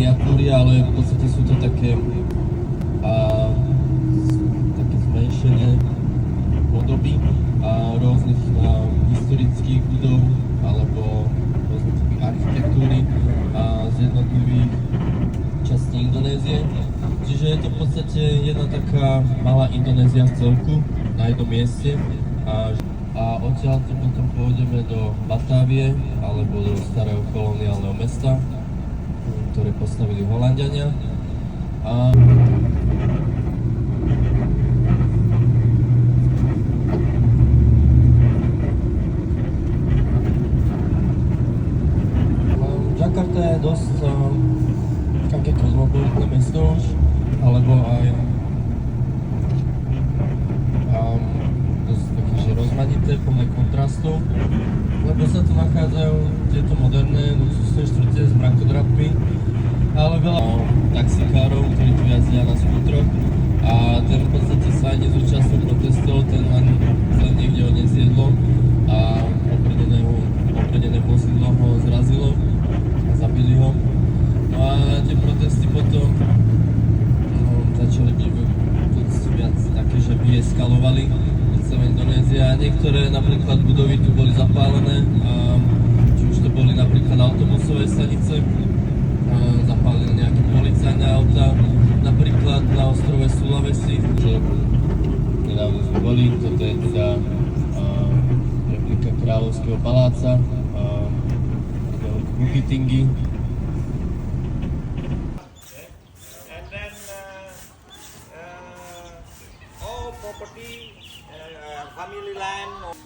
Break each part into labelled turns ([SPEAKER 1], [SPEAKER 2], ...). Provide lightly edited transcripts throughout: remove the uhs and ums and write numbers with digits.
[SPEAKER 1] miniatúry, ale v podstate sú to také zmenšené podoby rôznych historických budov alebo rôznych typy architektúry z jednotlivých častí Indonézie. Čiže je to v podstate jedna taká malá Indonézia v celku na jednom mieste a odtiaľ to potom pôjdeme do Batávie alebo do starého koloniálneho mesta, ktoré postavili Holanďania. Jakarta je dosť také kozmopolitné mesto už, alebo aj dosť také, že rozmanité, plné kontrastov, lebo sa tu nachádzajú tieto moderné luxusné štvrte s mrakodrapmi, ale veľa taxikárov, ktorí tu jazdia na skútroch a ten v podstate sa aj nezúčastnil protestov, ten len niekde ho nezjedlo a opredené vozidlo ho zrazilo a zabili ho. No a tie protesty potom začali byť viac také, že vyeskalovali v celej Indonézii a niektoré napríklad budovy tu boli zapálené, či už to boli napríklad autobusové stanice, zapálili nejaké policajné auta, napríklad na ostrove Sulawesi, že nedávno sme boli, toto je teda replika kráľovského paláca, Bukit Tinggi.
[SPEAKER 2] Property, family land.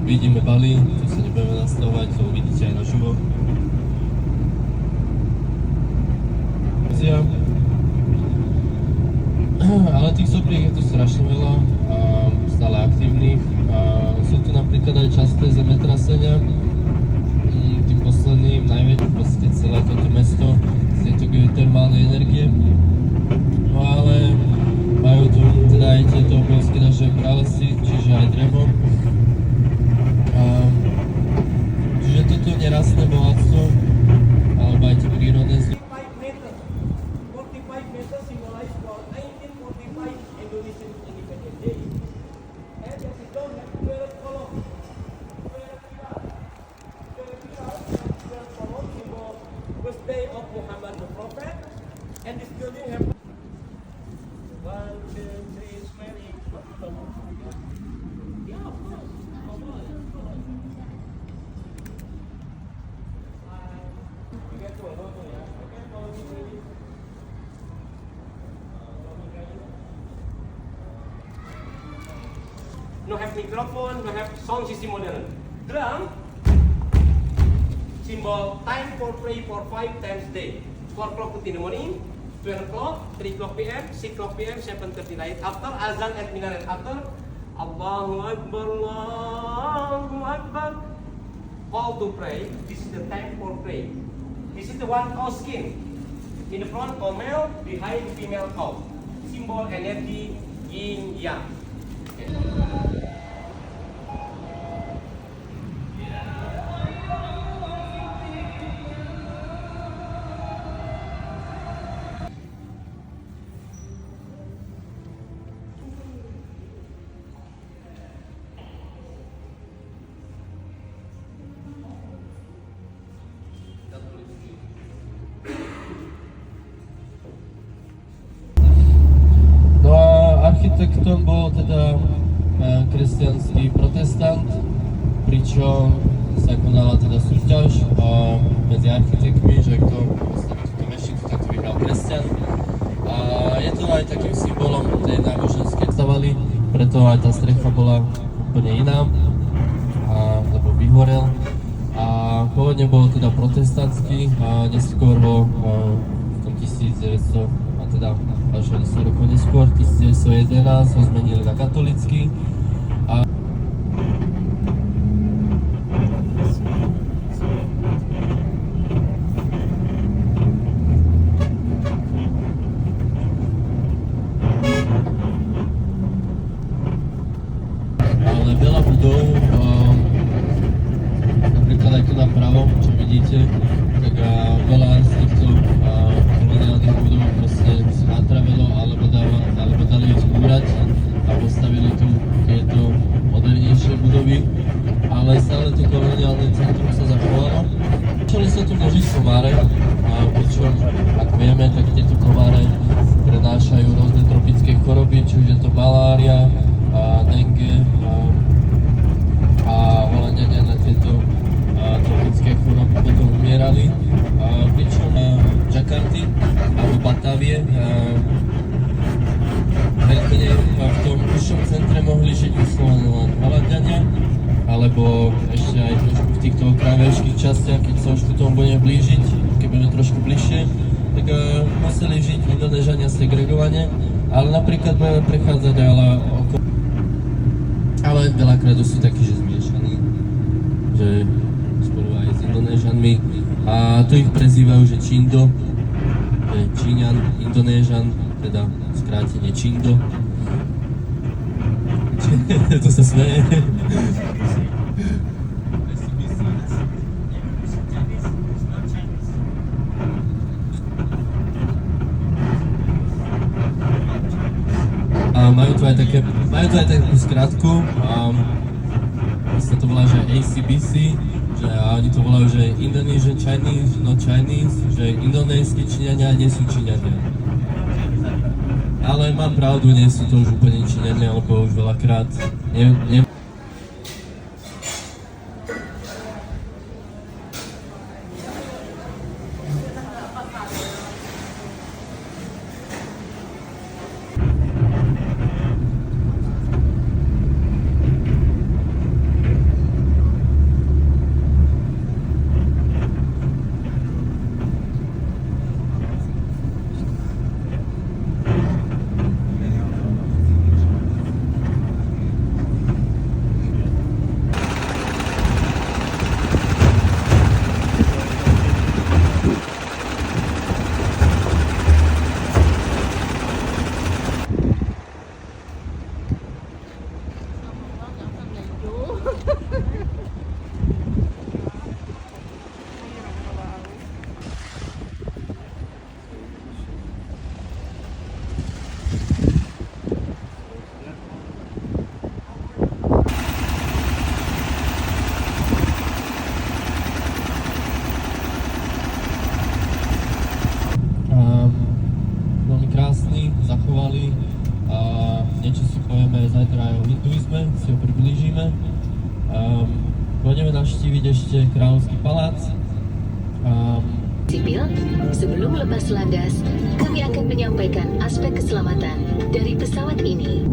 [SPEAKER 1] Vidíme Bali, tu sa nebudeme nastavovať, to uvidíte aj naživo. Ale tých sobriek je tu strašne veľa, stále aktívnych. Sú tu napríklad aj časté zemetrasenia. Tým posledným najväčším v podstate celé toto mesto z tejto geotermálnej energie. No ale majú tu teda aj tieto obrovské naše pralesy, čiže aj drevo. Čiže toto nerastné bohatstvo, alebo aj tie prírodné zdroje.
[SPEAKER 2] 45 meters symbolized for 1945 Indonesian Independence Day. And as it don't have 12 columns. 12 columns symbol first day of Muhammad the Prophet. And this building have 1, 2, 3, smelling. Yeah, of course. No have microphone, no have sound system modern. Drum, symbol time for pray for 5 times day. 4 o'clock in the morning, 12 o'clock, 3 o'clock PM, 6 o'clock PM, 7:30 night. After azan at minaret, after Allahu Akbar, Allahu Akbar. Call to pray, this is the time for pray. This is the one called skin. In the front called male, behind female called. Symbol energy yin yang. Okay.
[SPEAKER 1] teda kresťanský protestant, pričom sa konala teda súťaž medzi architektmi, že kto postaví túto mešítu, tak to vyhral kresťan. A je to aj takým symbolom tej náboženskej stavali, preto aj tá strecha bola úplne iná, lebo vyhorel. A pôvodne bol teda protestantský a neskôr ho v tom 1900, a teda až 10 rokov neskôr, 1911 ho zmenili na katolický. Ale veľa budov, napríklad aj tu napravo, čo vidíte, tak veľa z týchto koloniálnych budov proste natravilo alebo dali ich zbúrať a postavili tu tieto modernejšie budovy, ale stále to koloniálne centrum sa zachovalo. Začali sa tu množiť komáre, pričom, ak vieme, tak tieto komáre prenášajú rôzne tropické choroby, či už je to malária, dengue a Holanďania na tieto tropické choroby potom umierali. Pričom Jakarty alebo Batavie v tom užšom centre mohli žiť vyslovene len Holanďania, alebo ešte aj trošku v týchto okrajovejších častiach, keď sa už k tomu budeme blížiť, keď budeme trošku bližšie, tak museli žiť Indonéžania segregovane, ale napríklad budeme prechádzať ale veľakrát sú takí, že zmiešaní, že spolu aj s Indonéžanmi a tu ich prezývajú, že Chindo, že Číňan, Indonéžan, teda skrátenie Chindo. To sa smeje. A majú tu aj takú skratku, sa to volá, že ACBC, že oni to volajú, že Indonesian Chinese, not Chinese, že indonéski Číňania nie sú Číňania. Ale mám pravdu, nie sú to už úplne Číňania, lebo už veľakrát zachovali a niečo si povieme zajtra aj o hinduizme, si ho priblížime. Pôjdeme navštíviť ešte Kráľovský palác.
[SPEAKER 3] Sipil, sebelum lepas landas, kami akan menyampaikan aspek keselamatan dari pesawat ini.